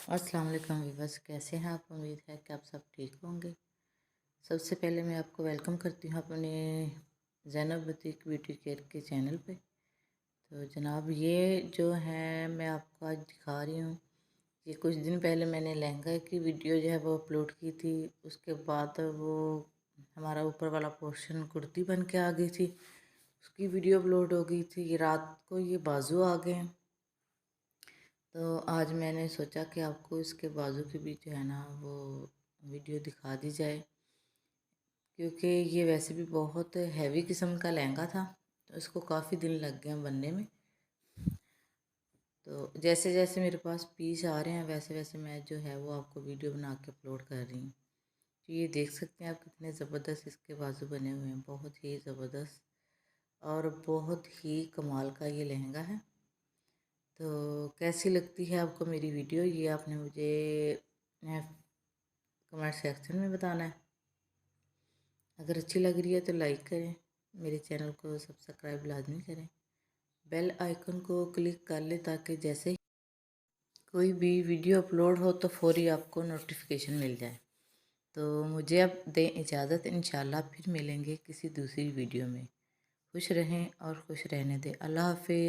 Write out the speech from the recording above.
अस्सलाम वालेकुम व्यूअर्स, कैसे हैं आप। उम्मीद है कि आप सब ठीक होंगे। सबसे पहले मैं आपको वेलकम करती हूँ अपने ज़ैनब बुटीक ब्यूटी केयर के चैनल पे। तो जनाब, ये जो है मैं आपको आज दिखा रही हूँ। ये कुछ दिन पहले मैंने लहंगा की वीडियो जो है वो अपलोड की थी। उसके बाद वो हमारा ऊपर वाला पोर्शन कुर्ती बन के आ गई थी, उसकी वीडियो अपलोड हो गई थी। रात को ये बाजू आ गए हैं। तो आज मैंने सोचा कि आपको इसके बाजू की भी जो है ना वो वीडियो दिखा दी जाए, क्योंकि ये वैसे भी बहुत हैवी किस्म का लहंगा था, तो इसको काफ़ी दिन लग गए हैं बनने में। तो जैसे जैसे मेरे पास पीस आ रहे हैं वैसे वैसे मैं जो है वो आपको वीडियो बना के अपलोड कर रही हूँ। तो ये देख सकते हैं आप कितने ज़बरदस्त इसके बाजू बने हुए हैं, बहुत ही ज़बरदस्त और बहुत ही कमाल का ये लहंगा है। तो कैसी लगती है आपको मेरी वीडियो, ये आपने मुझे कमेंट सेक्शन में बताना है। अगर अच्छी लग रही है तो लाइक करें, मेरे चैनल को सब्सक्राइब लाजमी करें, बेल आइकन को क्लिक कर लें ताकि जैसे ही कोई भी वीडियो अपलोड हो तो फौरी आपको नोटिफिकेशन मिल जाए। तो मुझे अब दें इजाज़त, इंशाल्लाह फिर मिलेंगे किसी दूसरी वीडियो में। खुश रहें और खुश रहने दें। अल्लाह हाफिज़।